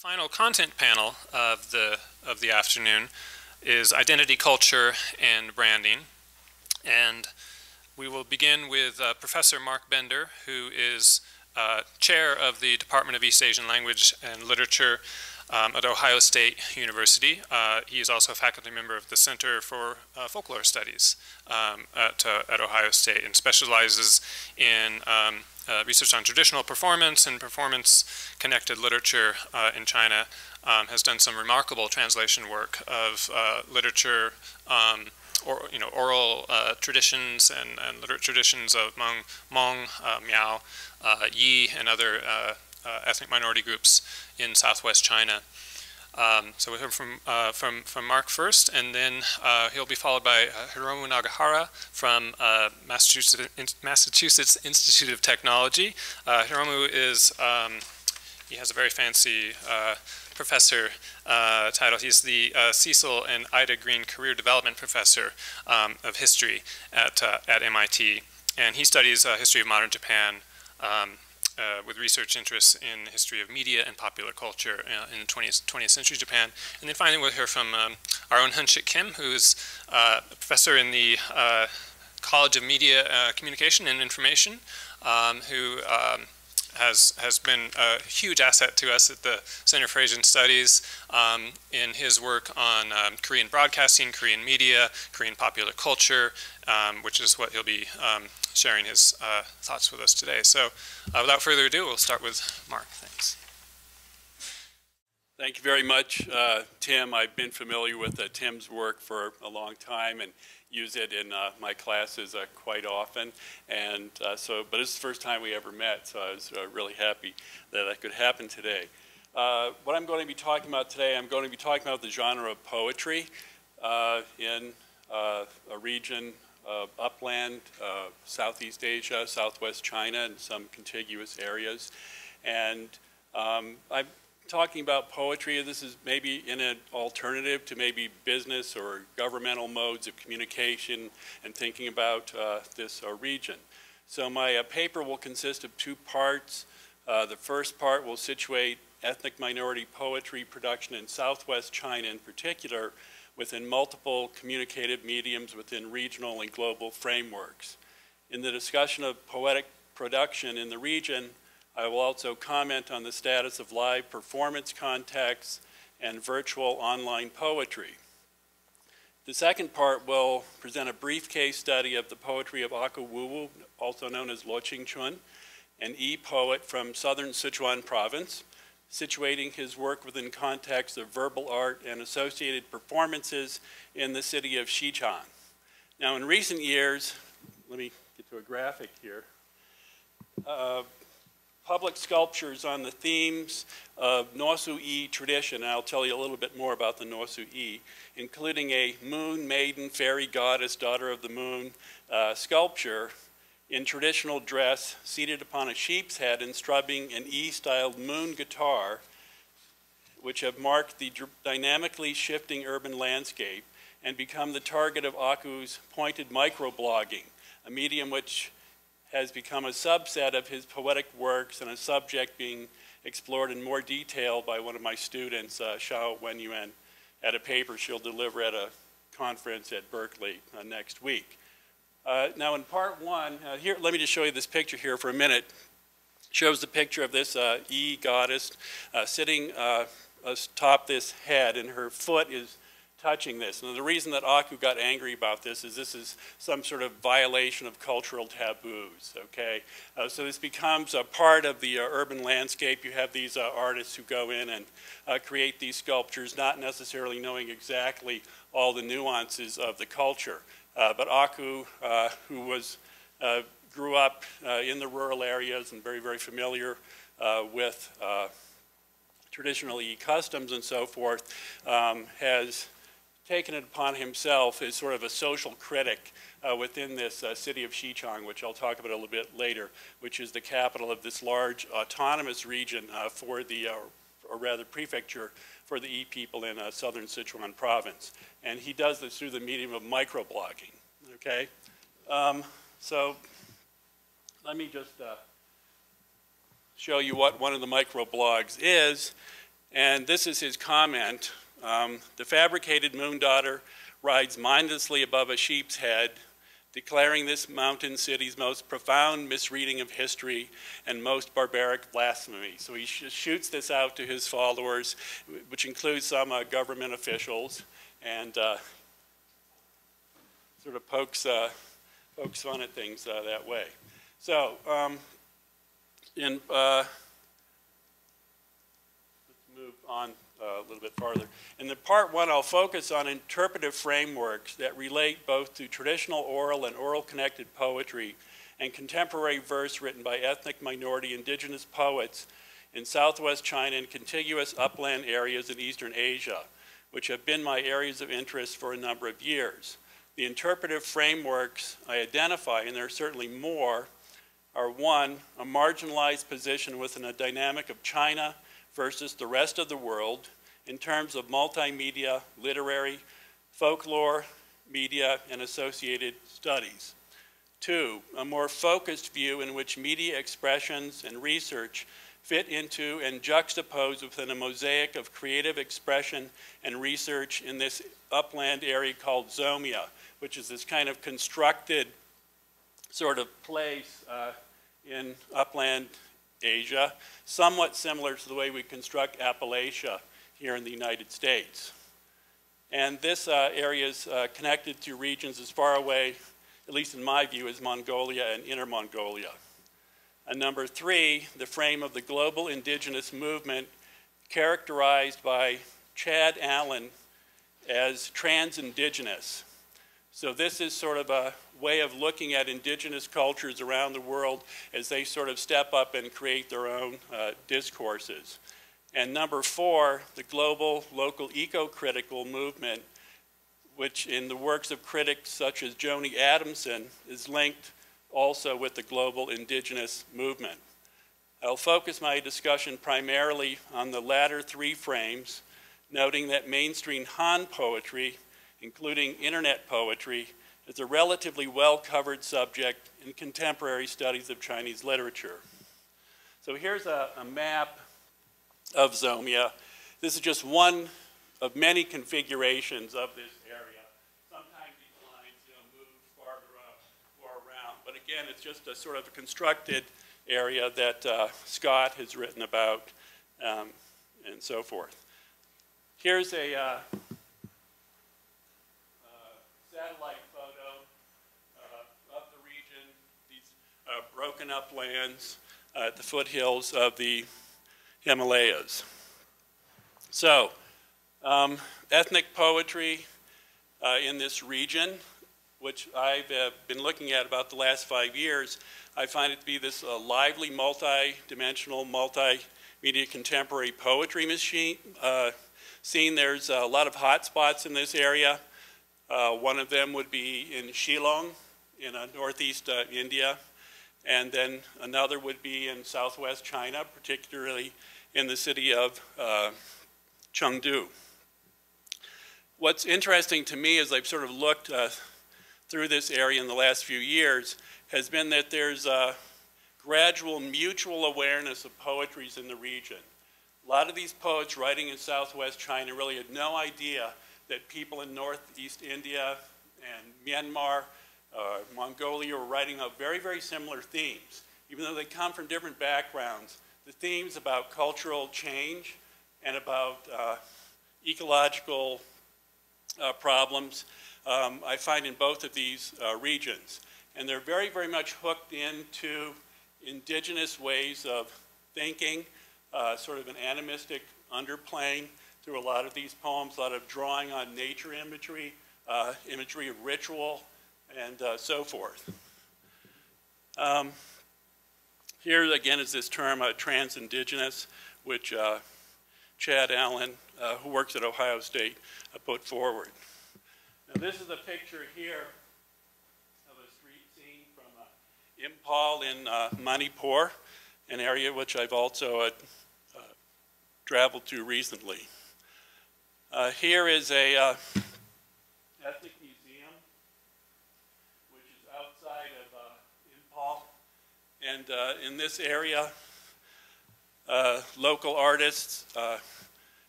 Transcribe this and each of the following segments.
final content panel of the afternoon is identity, culture, and branding. And we will begin with Professor Mark Bender, who is chair of the Department of East Asian Language and Literature at Ohio State University. He is also a faculty member of the Center for Folklore Studies at Ohio State, and specializes in research on traditional performance and performance-connected literature in China. Has done some remarkable translation work of literature, oral traditions and literate traditions among Hmong, Miao, Yi, and other ethnic minority groups in southwest China. So we'll hear from Mark first, and then he'll be followed by Hiromu Nagahara from Massachusetts Institute of Technology. Hiromu is, he has a very fancy professor title. He's the Cecil and Ida Green Career Development Professor of History at MIT, and he studies history of modern Japan with research interests in the history of media and popular culture in 20th century Japan. And then finally we'll hear from our own Hunshik Kim, who's a professor in the College of Media Communication and Information, who has been a huge asset to us at the Center for Asian Studies in his work on Korean broadcasting, Korean media, Korean popular culture, which is what he'll be sharing his thoughts with us today. So without further ado, we'll start with Mark. Thanks. Thank you very much, Tim. I've been familiar with Tim's work for a long time and use it in my classes quite often. And but it's the first time we ever met, so I was really happy that that could happen today. What I'm going to be talking about today, I'm going to be talking about the genre of poetry in a region of upland, Southeast Asia, Southwest China, and some contiguous areas. And I'm talking about poetry. This is maybe in an alternative to maybe business or governmental modes of communication and thinking about this region. So my paper will consist of two parts. The first part will situate ethnic minority poetry production in Southwest China in particular within multiple communicative mediums within regional and global frameworks. In the discussion of poetic production in the region, I will also comment on the status of live performance contexts and virtual online poetry. The second part will present a brief case study of the poetry of Aku Wuwu, also known as Lo Qingchun, an e-poet from southern Sichuan province, situating his work within context of verbal art and associated performances in the city of Xichang. Now in recent years, let me get to a graphic here, public sculptures on the themes of Nosu-i tradition, and I'll tell you a little bit more about the Nosu-i, including a moon maiden, fairy goddess, daughter of the moon sculpture in traditional dress, seated upon a sheep's head and strumming an E-styled moon guitar, which have marked the dynamically shifting urban landscape and become the target of Aku's pointed microblogging, a medium which has become a subset of his poetic works and a subject being explored in more detail by one of my students, Xiao Wenyuan, at a paper she'll deliver at a conference at Berkeley next week. Now in part one, here, let me just show you this picture here for a minute. Shows the picture of this E-goddess sitting atop this head, and her foot is touching this. And the reason that Aku got angry about this is some sort of violation of cultural taboos, okay? So this becomes a part of the urban landscape. You have these artists who go in and create these sculptures, not necessarily knowing exactly all the nuances of the culture. But Aku, who grew up in the rural areas and very, very familiar with traditional customs and so forth, has taken it upon himself as sort of a social critic within this city of Xichang, which I'll talk about a little bit later, which is the capital of this large autonomous region for the, or rather prefecture for the E people in southern Sichuan province. And he does this through the medium of microblogging, okay? So let me just show you what one of the microblogs is. And this is his comment. The fabricated moon daughter rides mindlessly above a sheep's head, declaring this mountain city's most profound misreading of history and most barbaric blasphemy. So he shoots this out to his followers, which includes some government officials, and sort of pokes fun at things that way. So let's move on a little bit farther. In the part one, I'll focus on interpretive frameworks that relate both to traditional oral and oral connected poetry and contemporary verse written by ethnic minority indigenous poets in southwest China and contiguous upland areas in Eastern Asia, which have been my areas of interest for a number of years. The interpretive frameworks I identify, and there are certainly more, are one, a marginalized position within a dynamic of China versus the rest of the world in terms of multimedia, literary, folklore, media, and associated studies. Two, a more focused view in which media expressions and research fit into and juxtapose within a mosaic of creative expression and research in this upland area called Zomia, which is this kind of constructed sort of place in upland Asia, somewhat similar to the way we construct Appalachia here in the United States. And this area is connected to regions as far away, at least in my view, as Mongolia and Inner Mongolia. And number three, the frame of the global indigenous movement characterized by Chad Allen as trans-indigenous. So this is sort of a way of looking at indigenous cultures around the world as they sort of step up and create their own discourses. And number four, the global local eco-critical movement, which in the works of critics such as Joni Adamson is linked also with the global indigenous movement. I'll focus my discussion primarily on the latter three frames, noting that mainstream Han poetry, including internet poetry, is a relatively well-covered subject in contemporary studies of Chinese literature. So here's a map of Zomia. This is just one of many configurations of this area. Sometimes these lines move farther up or around, but again, it's just a sort of a constructed area that Scott has written about and so forth. Here's a satellite photo of the region, these broken up lands at the foothills of the Himalayas. So, ethnic poetry in this region, which I've been looking at about the last 5 years, I find it to be this lively, multi-dimensional, multimedia contemporary poetry machine scene. There's a lot of hot spots in this area. One of them would be in Shillong in northeast India, and then another would be in southwest China, particularly in the city of Chengdu. What's interesting to me as I've sort of looked through this area in the last few years has been that there's a gradual mutual awareness of poetries in the region. A lot of these poets writing in southwest China really had no idea that people in northeast India and Myanmar, Mongolia were writing about very, very similar themes. Even though they come from different backgrounds, the themes about cultural change and about ecological problems I find in both of these regions. And they're very, very much hooked into indigenous ways of thinking, sort of an animistic underplaying through a lot of these poems, a lot of drawing on nature imagery, imagery of ritual, and so forth. Here again is this term trans-indigenous, which Chad Allen, who works at Ohio State, put forward. Now this is a picture here of a street scene from Impal in Manipur, an area which I've also traveled to recently. Here is a ethnic museum, which is outside of Impal. And in this area, local artists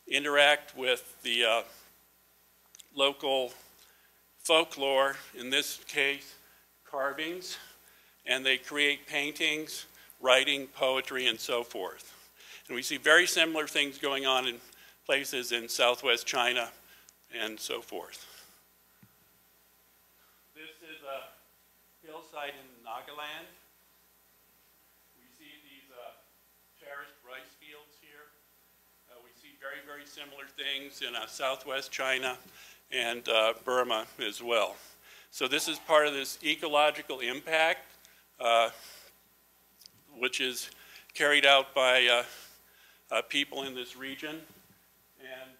interact with the local folklore, in this case, carvings, and they create paintings, writing, poetry, and so forth. And we see very similar things going on in places in southwest China and so forth. This is a hillside in Nagaland. We see these terraced rice fields here. We see very, very similar things in southwest China and Burma as well. So this is part of this ecological impact, which is carried out by people in this region. And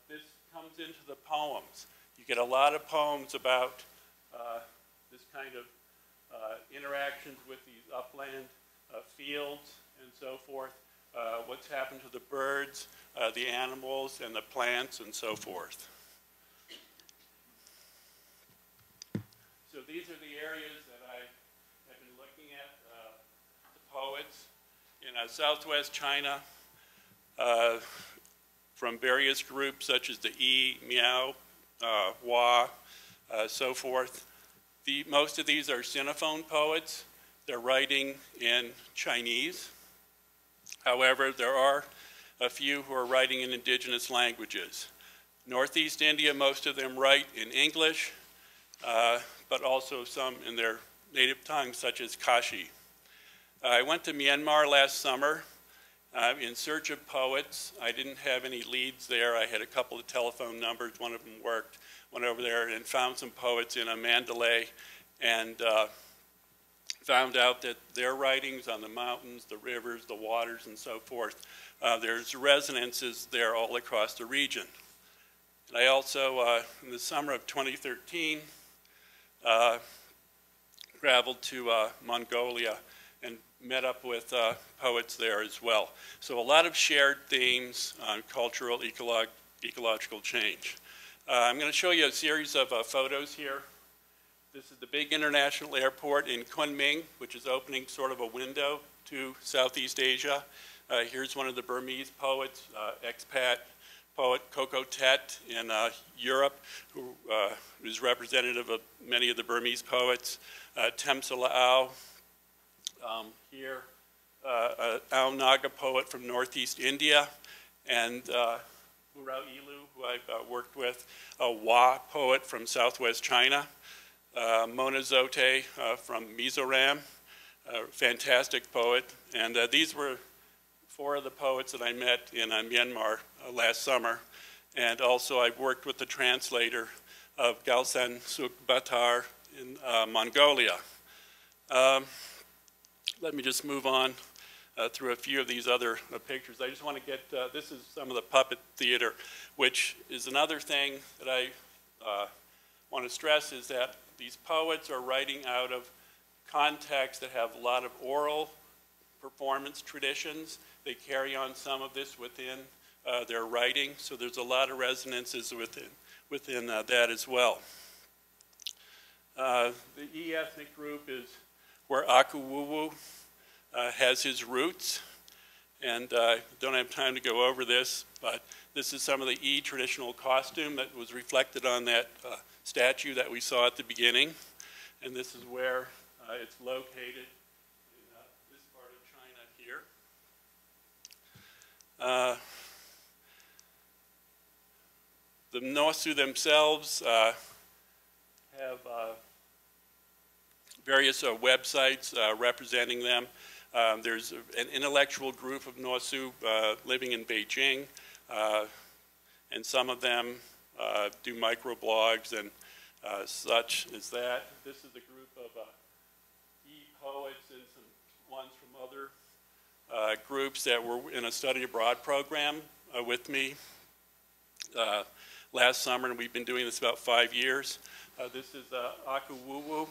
this comes into the poems. You get a lot of poems about this kind of interactions with these upland fields and so forth, what's happened to the birds, the animals, and the plants, and so forth. So these are the areas that I have been looking at, the poets in southwest China, from various groups such as the Yi, Miao, Hua, so forth. Most of these are Sinophone poets. They're writing in Chinese. However, there are a few who are writing in indigenous languages. Northeast India, most of them write in English, but also some in their native tongue, such as Kashi. I went to Myanmar last summer in search of poets. I didn't have any leads there. I had a couple of telephone numbers. One of them worked. Went over there and found some poets in Mandalay, and found out that their writings on the mountains, the rivers, the waters, and so forth, there's resonances there all across the region. And I also, in the summer of 2013, traveled to Mongolia and met up with poets there as well. So a lot of shared themes on cultural, ecological change. I'm going to show you a series of photos here. This is the big international airport in Kunming, which is opening sort of a window to Southeast Asia. Here's one of the Burmese poets, expat poet Coco Tet in Europe, who is representative of many of the Burmese poets. Temsala Au here, Ao Naga poet from Northeast India, and Hurao Ilu, who I've worked with, a Hua poet from Southwest China, Mona Zote from Mizoram, a fantastic poet, and these were 4 of the poets that I met in Myanmar last summer, and also I've worked with the translator of Galsen Suk Batar in Mongolia. Let me just move on through a few of these other pictures. I just want to get, this is some of the puppet theater, which is another thing that I want to stress, is that these poets are writing out of contexts that have a lot of oral performance traditions. They carry on some of this within their writing, so there's a lot of resonances within that as well. The E ethnic group is where Akuwuwu has his roots, and I don't have time to go over this, but this is some of the E traditional costume that was reflected on that statue that we saw at the beginning, and this is where it's located in this part of China here. The Nosu themselves have various websites representing them. There's an intellectual group of Nosu living in Beijing, and some of them do microblogs and such as that. This is a group of e-poets and some ones from other groups that were in a study abroad program with me last summer, and we've been doing this about 5 years. This is Akuwuwu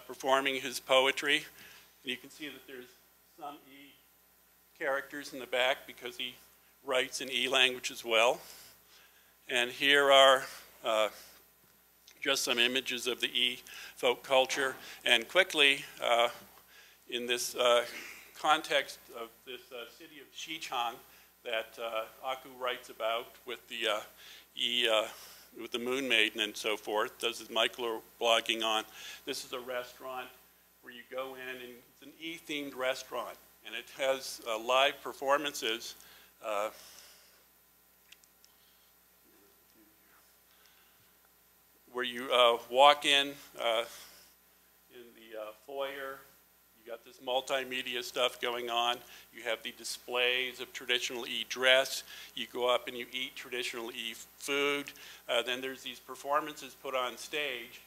performing his poetry. And you can see that there's some E characters in the back because he writes in E language as well. And here are just some images of the E folk culture. And quickly, in this context of this city of Xichang, that Aku writes about with the Moon Maiden and so forth, does his microblogging on. This is a restaurant where you go in, and it's an E-themed restaurant, and it has live performances. Where you walk in the foyer, you got this multimedia stuff going on. You have the displays of traditional E dress. You go up and you eat traditional E food. Then there's these performances put on stage.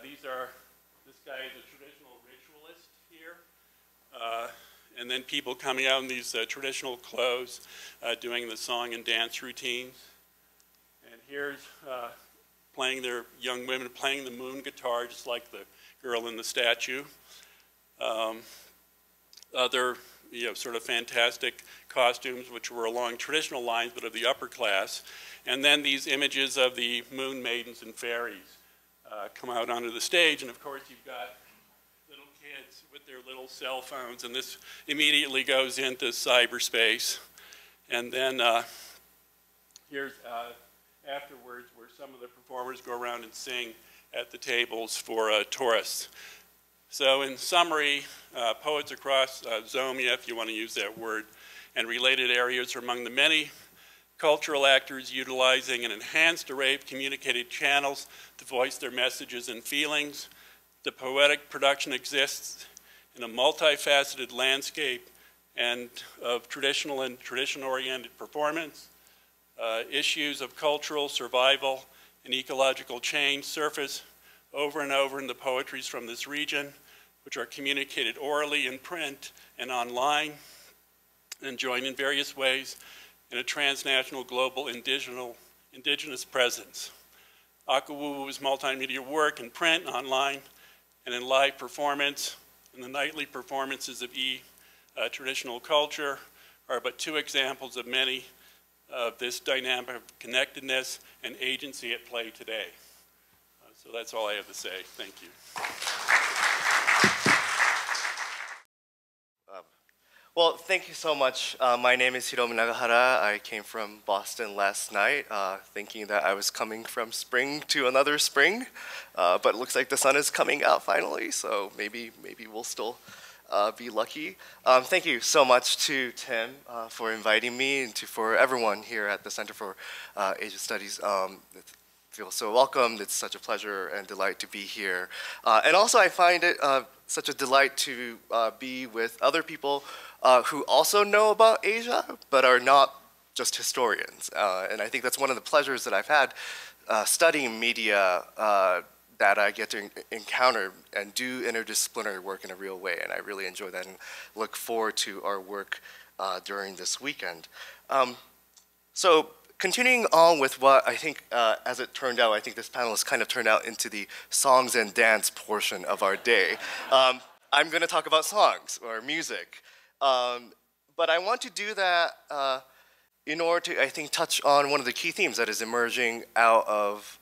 This guy is a traditional ritualist here. And then people coming out in these traditional clothes doing the song and dance routines. And here's young women playing the moon guitar, just like the girl in the statue. Other, sort of fantastic costumes, which were along traditional lines, but of the upper class. And then these images of the moon maidens and fairies come out onto the stage. And of course, you've got little kids with their little cell phones, and this immediately goes into cyberspace. And then here's afterwards, where some of the performers go around and sing at the tables for tourists. So in summary, poets across Zomia, if you want to use that word, and related areas are among the many cultural actors utilizing an enhanced array of communicated channels to voice their messages and feelings. The poetic production exists in a multifaceted landscape and of traditional and tradition-oriented performance. Issues of cultural survival and ecological change surface over and over in the poetries from this region, which are communicated orally in print and online, and joined in various ways in a transnational global indigenous presence. Akuwu's multimedia work in print, online, and in live performance, and the nightly performances of traditional culture are but two examples of many of this dynamic of connectedness and agency at play today. So that's all I have to say. Thank you. Well, thank you so much. My name is Hiromu Nagahara. I came from Boston last night, thinking that I was coming from spring to another spring, but it looks like the sun is coming out finally, so maybe we'll still be lucky. Thank you so much to Tim for inviting me, and for everyone here at the Center for Asia Studies. Feel so welcomed. It's such a pleasure and delight to be here. And also I find it such a delight to be with other people who also know about Asia, but are not just historians. And I think that's one of the pleasures that I've had studying media that I get to encounter and do interdisciplinary work in a real way. And I really enjoy that and look forward to our work during this weekend. So continuing on with what I think, as it turned out, I think this panel has kind of turned out into the songs and dance portion of our day. I'm going to talk about songs or music. But I want to do that in order to, I think, touch on one of the key themes that is emerging out of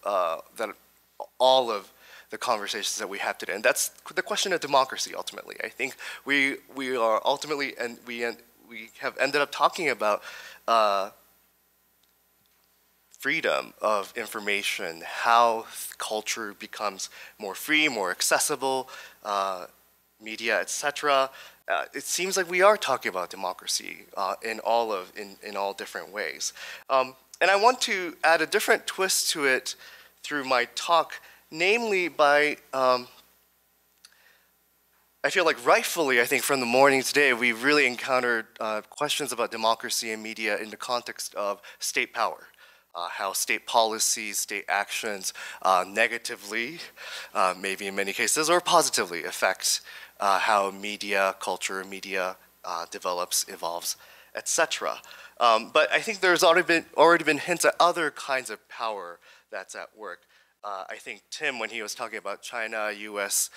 all of the conversations that we have today, and that's the question of democracy. Ultimately, I think we are ultimately, and we have ended up talking about freedom of information, how culture becomes more free, more accessible, media, etc. It seems like we are talking about democracy in all different ways. And I want to add a different twist to it through my talk, namely by, I feel like rightfully, I think from the morning today, we've really encountered questions about democracy and media in the context of state power. How state policies, state actions negatively, maybe in many cases, or positively affect how media, culture, media develops, evolves, etc. But I think there's already been hints at other kinds of power that's at work. I think Tim, when he was talking about China, US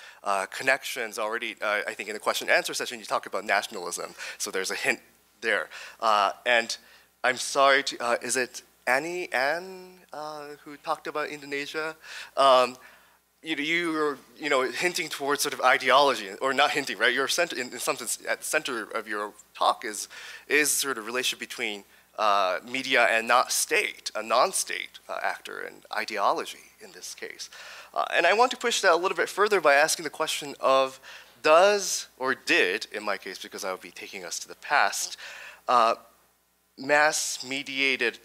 connections already, I think in the question and answer session, you talked about nationalism. So there's a hint there. And I'm sorry to, is it Anne, who talked about Indonesia? You were hinting towards sort of ideology, or not hinting, right? You're in some sense at the center of your talk is sort of relationship between media and not state, a non-state actor and ideology in this case. And I want to push that a little bit further by asking the question of, does, or did, in my case, because I would be taking us to the past, mass-mediated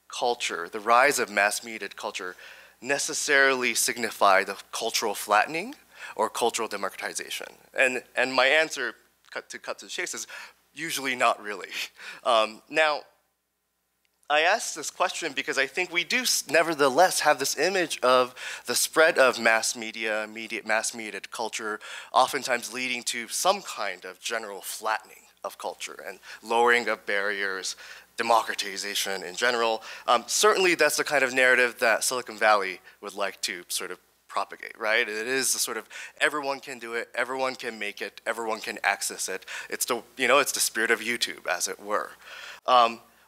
culture, the rise of mass-mediated culture, necessarily signify the cultural flattening or cultural democratization? And my answer, to cut to the chase, is usually not really. Now, I ask this question because I think we do nevertheless have this image of the spread of mass mediated culture, oftentimes leading to some kind of general flattening of culture and lowering of barriers, democratization in general. Certainly that's the kind of narrative that Silicon Valley would like to sort of propagate, right? It is the sort of everyone can do it, everyone can make it, everyone can access it. It's the, it's the spirit of YouTube, as it were.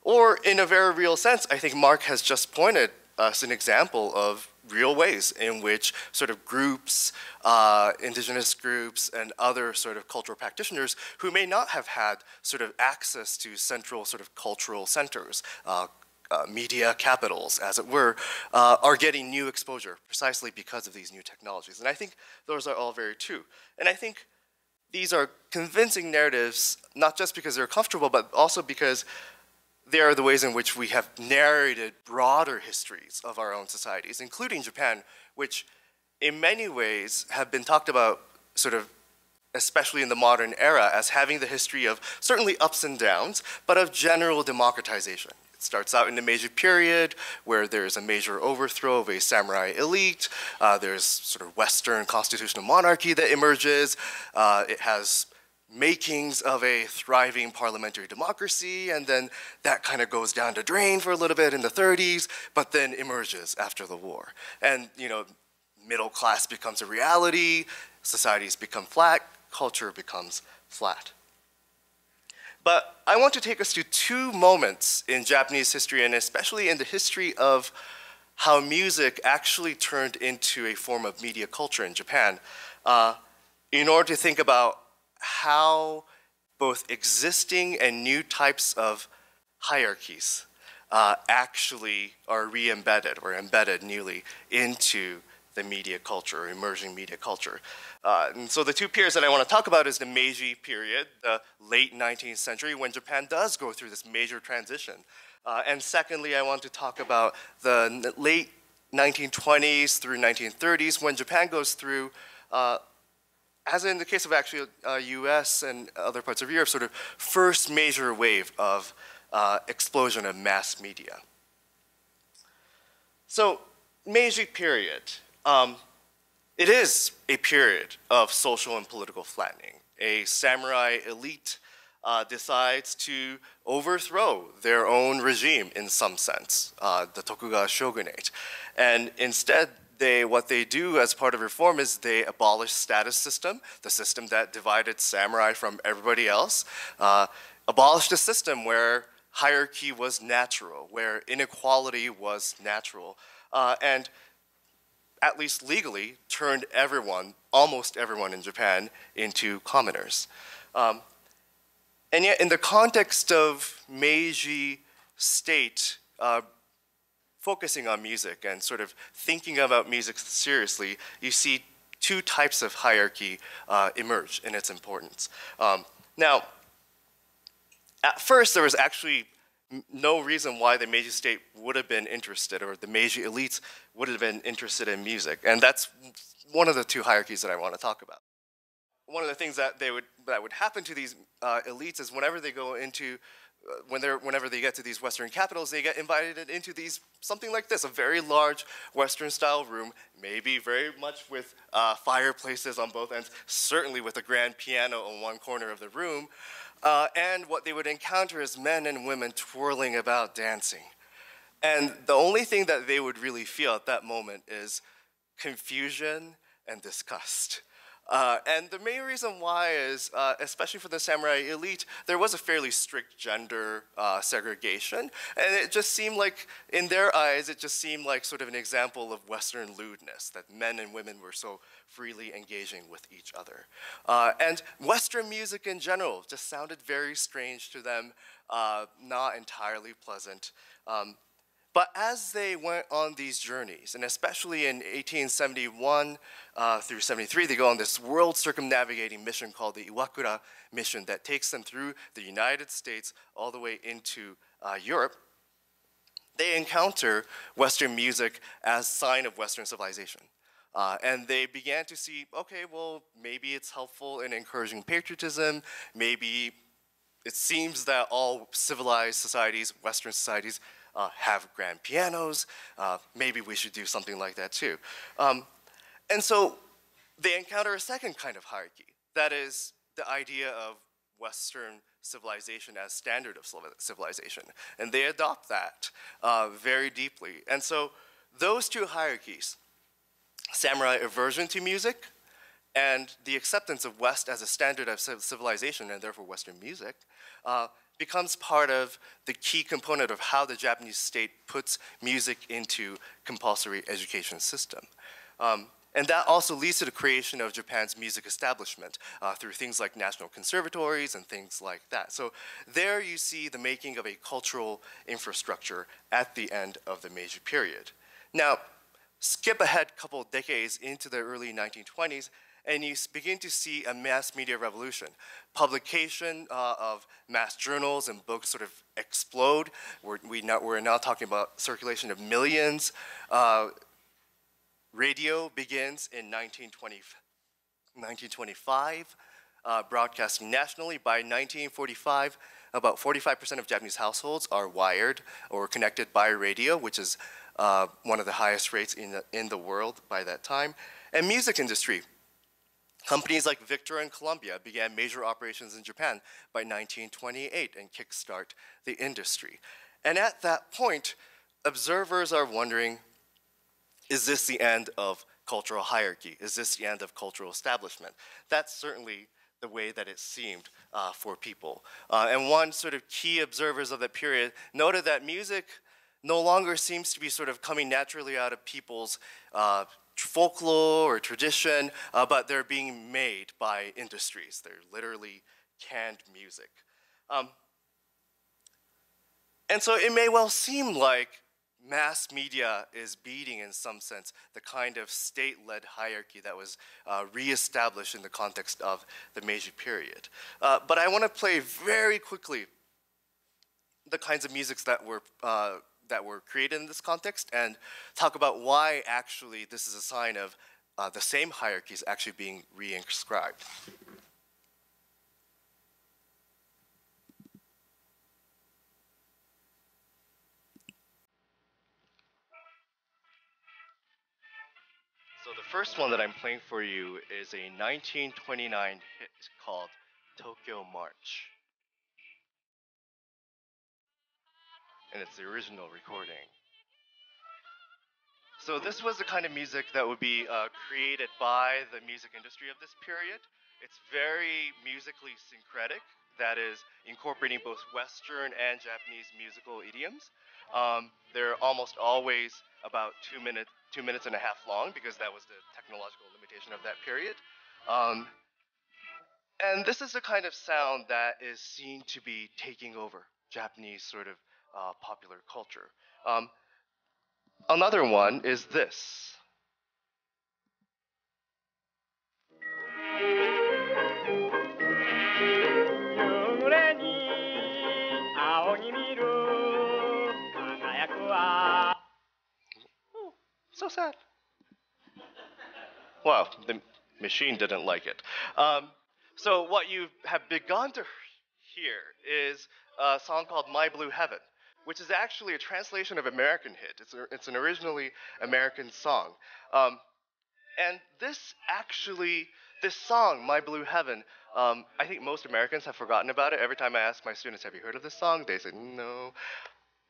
Or in a very real sense, I think Mark has just pointed us an example of real ways in which sort of groups, indigenous groups, and other sort of cultural practitioners who may not have had sort of access to central sort of cultural centers, media capitals, as it were, are getting new exposure precisely because of these new technologies. And I think those are all very true. And I think these are convincing narratives, not just because they're comfortable, but also because they are the ways in which we have narrated broader histories of our own societies, including Japan, which in many ways have been talked about sort of, especially in the modern era, as having the history of certainly ups and downs, but of general democratization. It starts out in the Meiji period, where there's a major overthrow of a samurai elite. There's sort of Western constitutional monarchy that emerges. It has makings of a thriving parliamentary democracy, and then that kind of goes down the drain for a little bit in the 30s, but then emerges after the war. And, middle class becomes a reality, societies become flat, culture becomes flat. But I want to take us to two moments in Japanese history, and especially in the history of how music actually turned into a form of media culture in Japan, in order to think about how both existing and new types of hierarchies actually are re-embedded or embedded newly into the media culture, or emerging media culture. And so the two periods that I want to talk about is the Meiji period, the late 19th century, when Japan does go through this major transition. And secondly, I want to talk about the late 1920s through 1930s, when Japan goes through as in the case of actually US and other parts of Europe, sort of first major wave of explosion of mass media. So, Meiji period. It is a period of social and political flattening. A samurai elite decides to overthrow their own regime in some sense, the Tokugawa shogunate. And instead, what they do as part of reform is they abolish status system, the system that divided samurai from everybody else, abolish the system where hierarchy was natural, where inequality was natural, and at least legally turned everyone, almost everyone in Japan, into commoners. And yet in the context of Meiji state, focusing on music and sort of thinking about music seriously, you see two types of hierarchy emerge in its importance. Now, at first there was actually no reason why the Meiji state would have been interested, or the Meiji elites would have been interested in music, and that's one of the two hierarchies that I want to talk about. One of the things that would happen to these elites is whenever they go into whenever they get to these Western capitals, they get invited into these, something like this, a very large Western-style room, maybe very much with fireplaces on both ends, certainly with a grand piano on one corner of the room. And what they would encounter is men and women twirling about dancing. And the only thing that they would really feel at that moment is confusion and disgust. And the main reason why is, especially for the samurai elite, there was a fairly strict gender segregation. And it just seemed like, in their eyes, it just seemed like sort of an example of Western lewdness, that men and women were so freely engaging with each other. And Western music in general just sounded very strange to them, not entirely pleasant. But as they went on these journeys, and especially in 1871 through 73, they go on this world circumnavigating mission called the Iwakura mission that takes them through the United States all the way into Europe. They encounter Western music as a sign of Western civilization. And they began to see, okay, well, maybe it's helpful in encouraging patriotism, maybe it seems that all civilized societies, Western societies, have grand pianos. Maybe we should do something like that too. And so they encounter a second kind of hierarchy. That is the idea of Western civilization as standard of civilization. And they adopt that very deeply. And so those two hierarchies, samurai aversion to music and the acceptance of West as a standard of civilization and therefore Western music, becomes part of the key component of how the Japanese state puts music into compulsory education system. And that also leads to the creation of Japan's music establishment through things like national conservatories and things like that. So there you see the making of a cultural infrastructure at the end of the Meiji period. Now, skip ahead a couple of decades into the early 1920s, and you begin to see a mass media revolution. Publication of mass journals and books sort of explode. We're now talking about circulation of millions. Radio begins in 1925, broadcasting nationally. By 1945, about 45% of Japanese households are wired or connected by radio, which is one of the highest rates in the world by that time. And music industry. Companies like Victor and Columbia began major operations in Japan by 1928 and kickstart the industry. And at that point, observers are wondering, is this the end of cultural hierarchy? Is this the end of cultural establishment? That's certainly the way that it seemed for people. And one sort of key observers of that period noted that music no longer seems to be sort of coming naturally out of people's folklore or tradition, but they're being made by industries. They're literally canned music. And so it may well seem like mass media is beating, in some sense, the kind of state-led hierarchy that was reestablished in the context of the Meiji period. But I want to play very quickly the kinds of musics that were created in this context and talk about why actually this is a sign of the same hierarchies actually being reinscribed. So the first one that I'm playing for you is a 1929 hit called Tokyo March. And it's the original recording. So this was the kind of music that would be created by the music industry of this period. It's very musically syncretic, that is, incorporating both Western and Japanese musical idioms. They're almost always about 2 minutes and a half long, because that was the technological limitation of that period. And this is the kind of sound that is seen to be taking over Japanese sort of popular culture. Another one is this. Oh, so sad. Wow, the machine didn't like it. So what you have begun to hear is a song called My Blue Heaven, which is actually a translation of American hit. It's an originally American song. And this song, My Blue Heaven, I think most Americans have forgotten about it. Every time I ask my students, have you heard of this song? They say, no.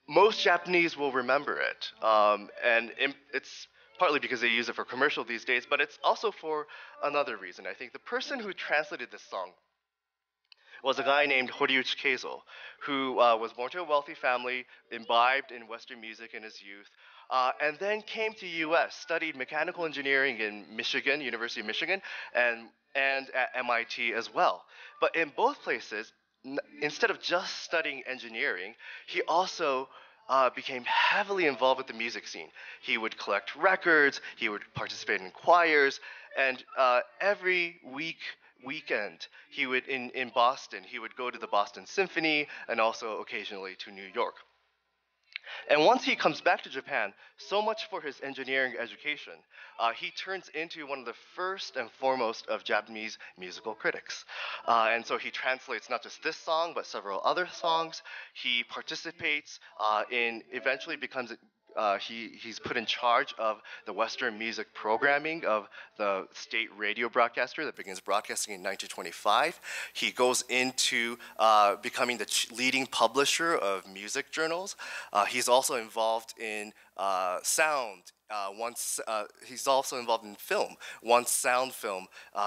Most Japanese will remember it. And it's partly because they use it for commercial these days, but it's also for another reason. I think the person who translated this song was a guy named Horiuchi Keizo, who was born to a wealthy family, imbibed in Western music in his youth, and then came to U.S., studied mechanical engineering in Michigan, University of Michigan, and at MIT as well. But in both places, instead of just studying engineering, he also became heavily involved with the music scene. He would collect records, he would participate in choirs, and every weekend he would in Boston, he would go to the Boston Symphony and also occasionally to New York. And once he comes back to Japan, so much for his engineering education, he turns into one of the first and foremost of Japanese musical critics. And so he translates not just this song, but several other songs. He participates eventually becomes he's put in charge of the Western music programming of the state radio broadcaster that begins broadcasting in 1925. He goes into becoming the leading publisher of music journals. He's also involved in sound. He's also involved in film. Once sound film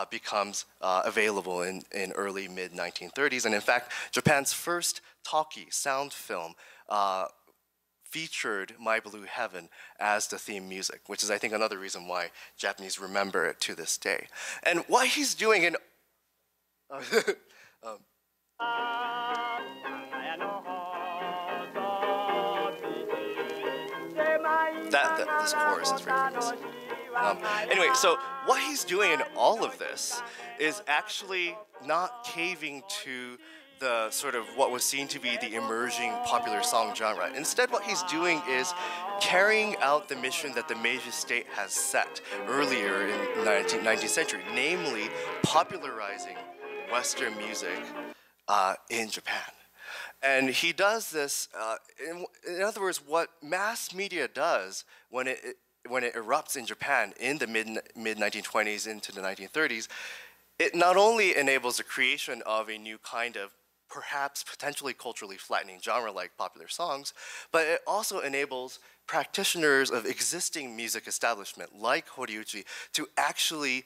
becomes available in early mid-1930s, and in fact, Japan's first talkie sound film featured My Blue Heaven as the theme music, which is, I think, another reason why Japanese remember it to this day. And what he's doing in... this chorus is very famous. Anyway, so what he's doing in all of this is actually not caving to the sort of what was seen to be the emerging popular song genre. Instead, what he's doing is carrying out the mission that the Meiji state has set earlier in the 19th century, namely popularizing Western music in Japan. And he does this, in other words, what mass media does when it erupts in Japan in the mid-1920s into the 1930s, it not only enables the creation of a new kind of perhaps potentially culturally flattening genre like popular songs, but it also enables practitioners of existing music establishment like Horiuchi to actually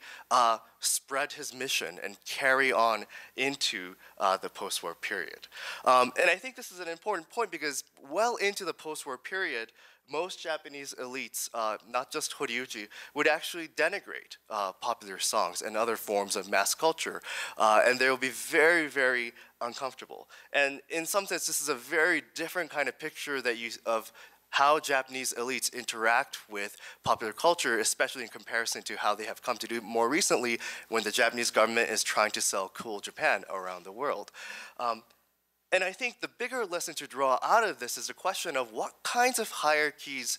spread his mission and carry on into the post-war period. And I think this is an important point because well into the post-war period, most Japanese elites, not just Horiuchi, would actually denigrate popular songs and other forms of mass culture, and they will be very, very uncomfortable. And in some sense, this is a very different kind of picture of how Japanese elites interact with popular culture, especially in comparison to how they have come to do more recently when the Japanese government is trying to sell cool Japan around the world. And I think the bigger lesson to draw out of this is the question of what kinds of hierarchies,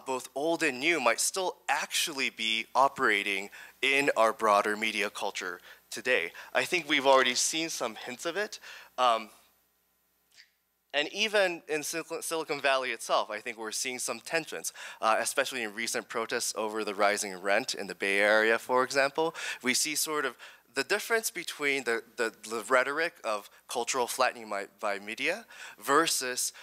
both old and new, might still actually be operating in our broader media culture today. I think we've already seen some hints of it. And even in Silicon Valley itself, I think we're seeing some tensions, especially in recent protests over the rising rent in the Bay Area, for example. We see sort of the difference between the rhetoric of cultural flattening by media versus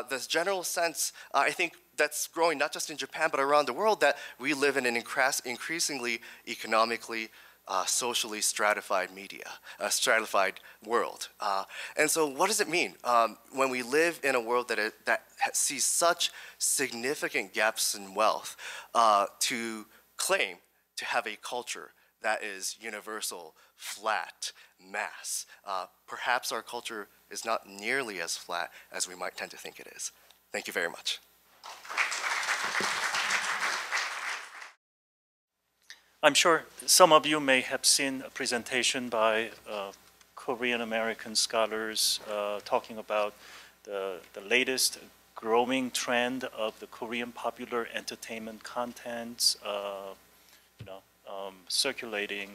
this general sense, I think, that's growing not just in Japan but around the world, that we live in an increasingly economically, socially stratified stratified world. And so what does it mean when we live in a world that sees such significant gaps in wealth to claim to have a culture that is universal, flat, mass? Perhaps our culture is not nearly as flat as we might tend to think it is. Thank you very much. I'm sure some of you may have seen a presentation by Korean American scholars talking about the latest growing trend of the Korean popular entertainment contents, circulating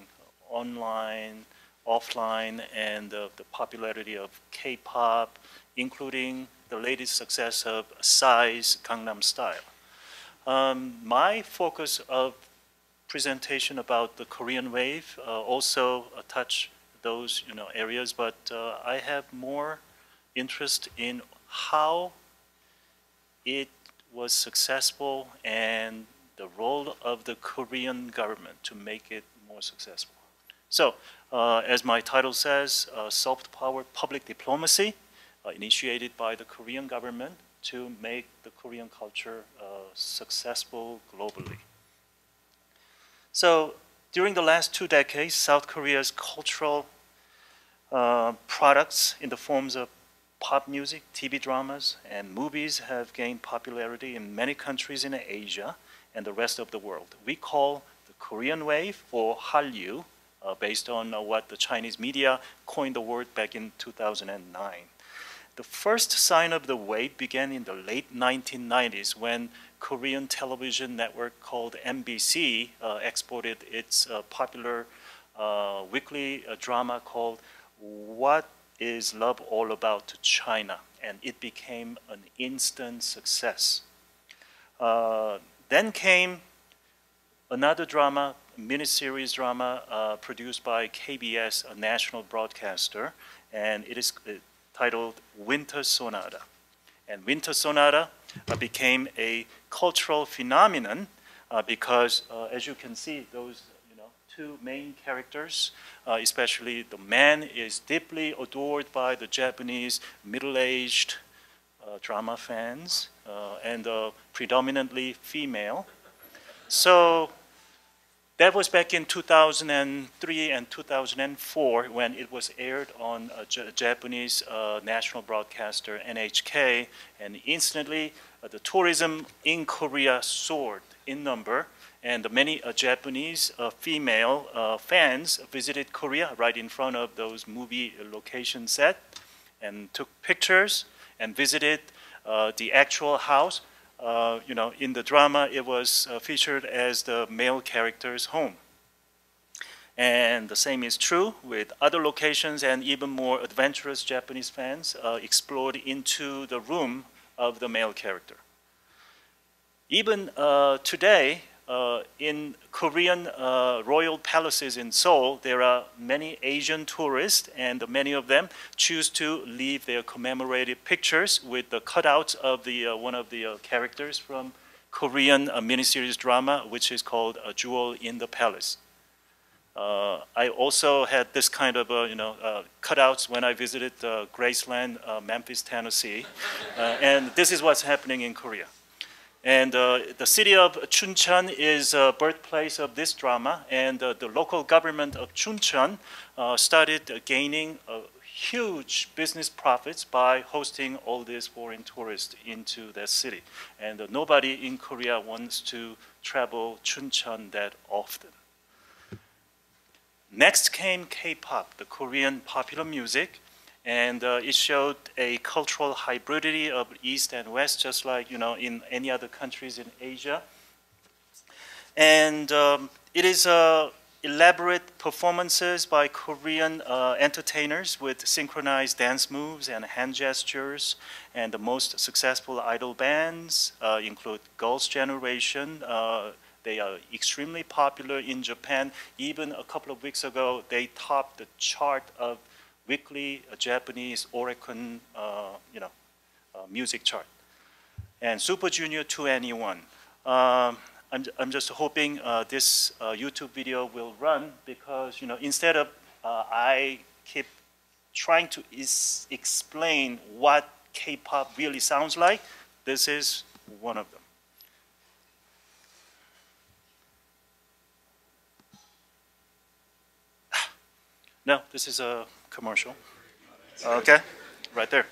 online, offline, and the popularity of K-pop, including the latest success of Psy's Gangnam Style. My focus of presentation about the Korean wave also touch those areas, but I have more interest in how it was successful and the role of the Korean government to make it more successful. So, as my title says, soft power public diplomacy initiated by the Korean government to make the Korean culture successful globally. So, during the last 2 decades, South Korea's cultural products in the forms of pop music, TV dramas, and movies have gained popularity in many countries in Asia and the rest of the world. We call the Korean wave, or Hallyu, based on what the Chinese media coined the word back in 2009. The first sign of the wave began in the late 1990s when Korean television network called MBC exported its popular weekly drama called What is Love All About to China, and it became an instant success. Then came another drama, miniseries drama produced by KBS, a national broadcaster, and it is titled Winter Sonata. And Winter Sonata became a cultural phenomenon because, as you can see, those two main characters, especially the man, is deeply adored by the Japanese middle-aged drama fans and predominantly female. So that was back in 2003 and 2004 when it was aired on Japanese national broadcaster NHK, and instantly the tourism in Korea soared in number, and many Japanese female fans visited Korea right in front of those movie location set and took pictures and visited the actual house. In the drama, it was featured as the male character's home. And the same is true with other locations, and even more adventurous Japanese fans explored into the room of the male character. Even today, in Korean royal palaces in Seoul, there are many Asian tourists, and many of them choose to leave their commemorative pictures with the cutouts of the one of the characters from Korean miniseries drama, which is called Jewel in the Palace. I also had this kind of cutouts when I visited Graceland, Memphis, Tennessee, and this is what's happening in Korea. And the city of Chuncheon is a birthplace of this drama, and the local government of Chuncheon started gaining huge business profits by hosting all these foreign tourists into that city. And nobody in Korea wants to travel Chuncheon that often. Next came K-pop, the Korean popular music. And it showed a cultural hybridity of East and West, just like in any other countries in Asia. And it is elaborate performances by Korean entertainers with synchronized dance moves and hand gestures. And the most successful idol bands include Girls' Generation. They are extremely popular in Japan. Even a couple of weeks ago, they topped the chart of weekly Japanese Oricon, music chart, and Super Junior 2NE1. I'm just hoping this YouTube video will run because instead of I keep trying to explain what K-pop really sounds like, this is one of them. No, this is a commercial. Okay, right there.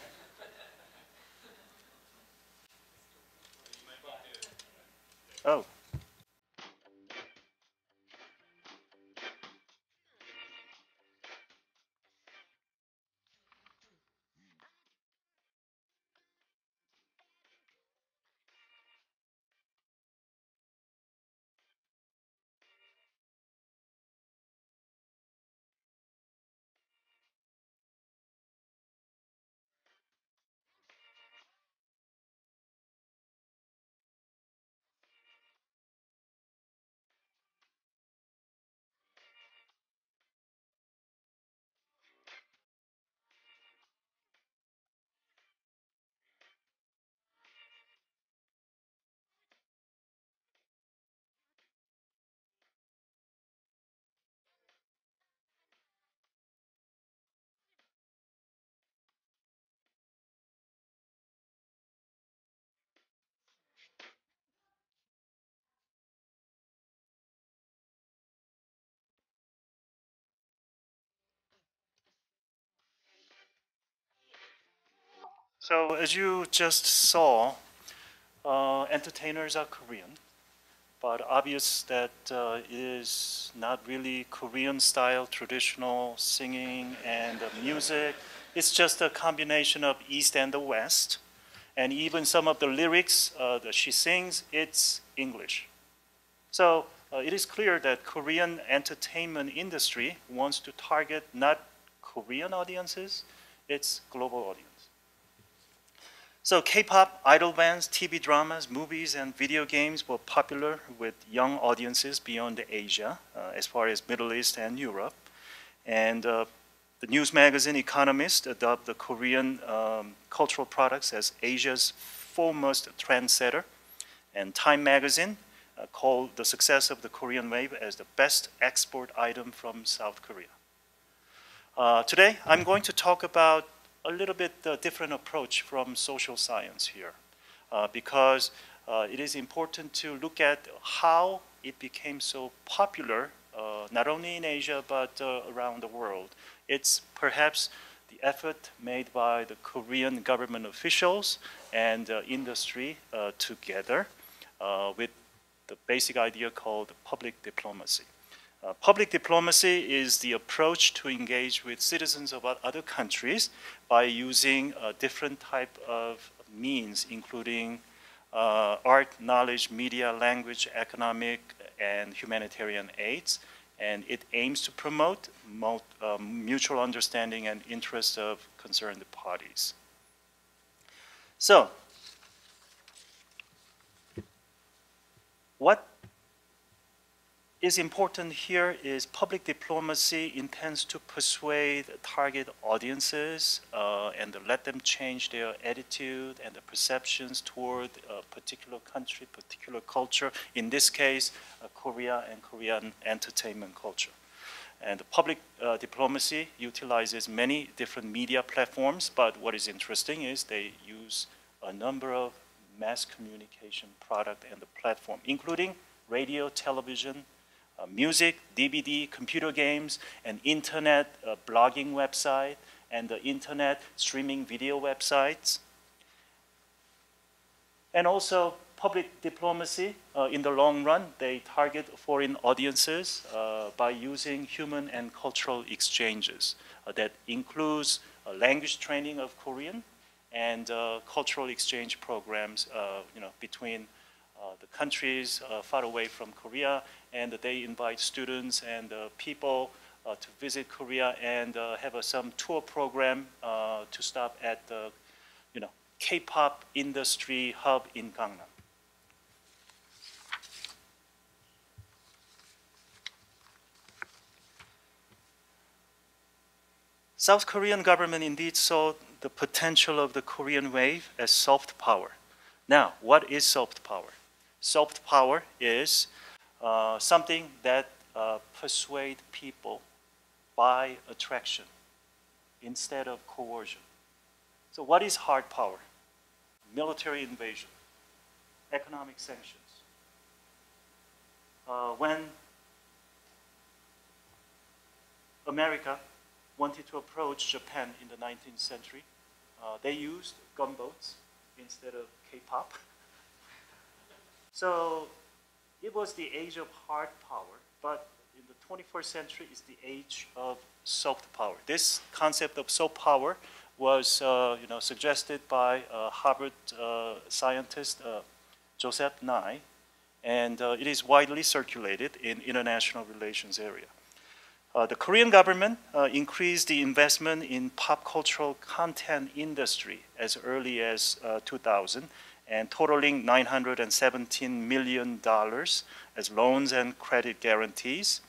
Oh. So as you just saw, entertainers are Korean, but obvious that it is not really Korean style traditional singing and music. It's just a combination of East and the West. And even some of the lyrics that she sings, it's English. So it is clear that Korean entertainment industry wants to target not Korean audiences, it's global audience. So K-pop, idol bands, TV dramas, movies, and video games were popular with young audiences beyond Asia, as far as Middle East and Europe. And the news magazine Economist dubbed the Korean cultural products as Asia's foremost trendsetter. And Time magazine called the success of the Korean wave as the best export item from South Korea. Today, I'm going to talk about a little bit different approach from social science here, because it is important to look at how it became so popular, not only in Asia, but around the world. It's perhaps the effort made by the Korean government officials and industry together with the basic idea called public diplomacy. Public diplomacy is the approach to engage with citizens of other countries by using a different type of means, including art, knowledge, media, language, economic, and humanitarian aids. And it aims to promote mutual understanding and interests of concerned parties. So, what is important here is public diplomacy intends to persuade target audiences and let them change their attitude and the perceptions toward a particular country, particular culture, in this case, Korea and Korean entertainment culture. And the public diplomacy utilizes many different media platforms, but what is interesting is they use a number of mass communication product and the platform, including radio, television, music, DVD, computer games, and internet blogging website, and the internet streaming video websites. And also public diplomacy, in the long run, they target foreign audiences by using human and cultural exchanges that includes language training of Korean and cultural exchange programs between the countries far away from Korea, and they invite students and people to visit Korea and have some tour program to stop at the K-pop industry hub in Gangnam. South Korean government indeed saw the potential of the Korean wave as soft power. Now, what is soft power? Soft power is something that persuades people by attraction instead of coercion. So what is hard power? Military invasion, economic sanctions. When America wanted to approach Japan in the 19th century, they used gunboats instead of K-pop. So it was the age of hard power, but in the 21st century is the age of soft power. This concept of soft power was suggested by Harvard scientist Joseph Nye, and it is widely circulated in international relations area. The Korean government increased the investment in pop cultural content industry as early as 2000, and totaling $917 million as loans and credit guarantees.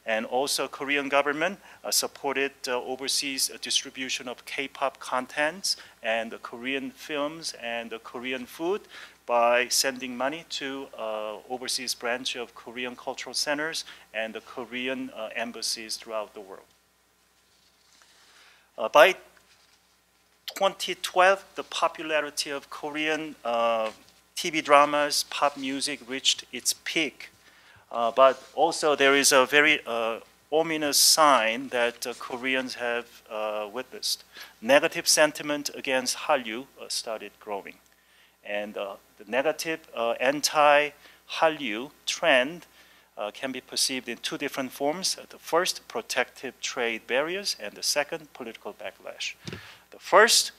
And also Korean government supported overseas distribution of K-pop contents and Korean films and Korean food by sending money to overseas branch of Korean cultural centers and the Korean embassies throughout the world. By 2012, the popularity of Korean TV dramas, pop music reached its peak. But also there is a very ominous sign that Koreans have witnessed. Negative sentiment against Hallyu started growing. And the negative anti-Hallyu trend can be perceived in two different forms. The first, protective trade barriers, and the second, political backlash. The first,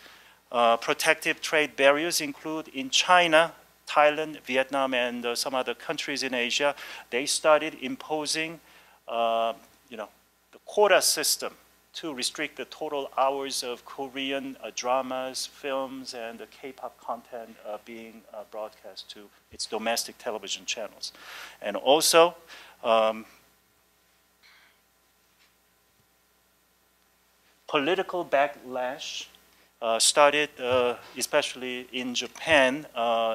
protective trade barriers include in China, Thailand, Vietnam, and some other countries in Asia. They started imposing the quota system to restrict the total hours of Korean dramas, films, and K-pop content being broadcast to its domestic television channels. And also, political backlash started, especially in Japan,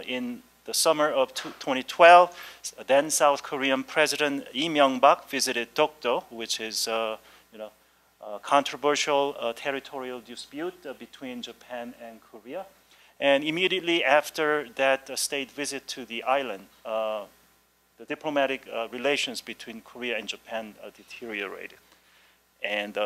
in the summer of 2012. Then South Korean President Lee Myung-bak visited Dokdo, which is controversial territorial dispute between Japan and Korea. And immediately after that state visit to the island, the diplomatic relations between Korea and Japan deteriorated. And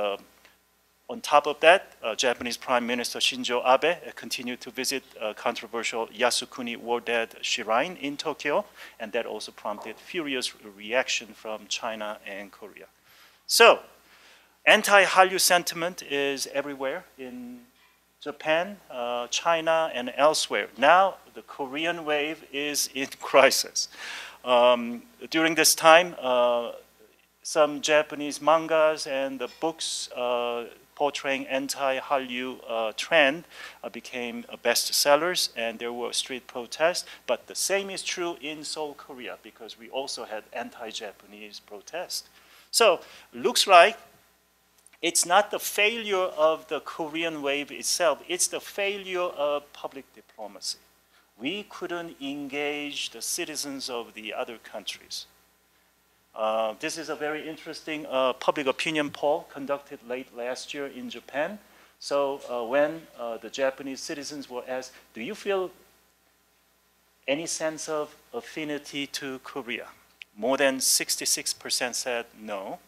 on top of that, Japanese Prime Minister Shinzo Abe continued to visit controversial Yasukuni War Dead Shrine in Tokyo, and that also prompted furious reaction from China and Korea. So, anti-Hallyu sentiment is everywhere in Japan, China, and elsewhere. Now, the Korean wave is in crisis. During this time, some Japanese mangas and the books portraying anti-Hallyu trend became bestsellers, and there were street protests. But the same is true in Seoul, Korea, because we also had anti-Japanese protests. So, looks like it's not the failure of the Korean wave itself, it's the failure of public diplomacy. We couldn't engage the citizens of the other countries. This is a very interesting public opinion poll conducted late last year in Japan. So when the Japanese citizens were asked, do you feel any sense of affinity to Korea? More than 66% said no.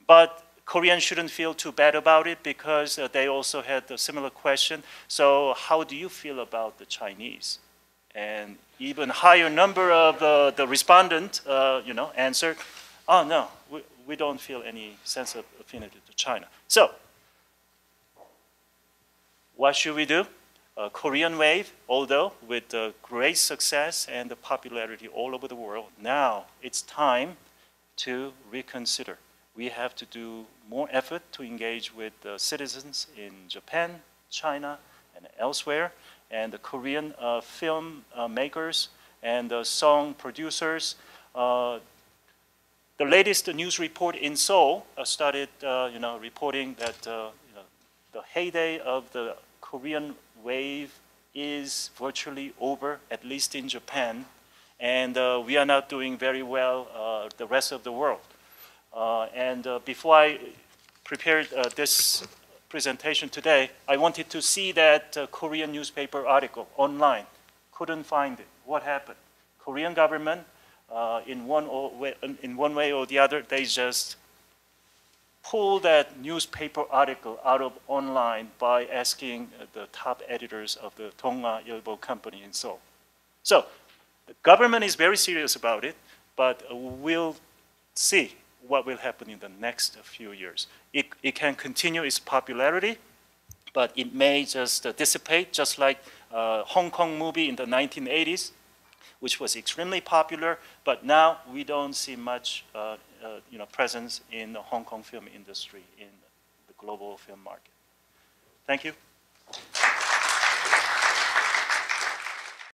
But Koreans shouldn't feel too bad about it because they also had a similar question. So how do you feel about the Chinese? And even higher number of the respondent, answered, oh no, we don't feel any sense of affinity to China. So what should we do? Korean wave, although with great success and the popularity all over the world, now it's time to reconsider. We have to do more effort to engage with the citizens in Japan, China, and elsewhere, and the Korean film makers and song producers. The latest news report in Seoul started, reporting that the heyday of the Korean wave is virtually over, at least in Japan, and we are not doing very well the rest of the world. Before I prepared this presentation today, I wanted to see that Korean newspaper article online. Couldn't find it. What happened? Korean government, in one way or the other, they just pulled that newspaper article out of online by asking the top editors of the Donghwa Ilbo company in Seoul. So the government is very serious about it, but we'll see what will happen in the next few years. It can continue its popularity, but it may just dissipate, just like Hong Kong movie in the 1980s, which was extremely popular, but now we don't see much presence in the Hong Kong film industry in the global film market. Thank you.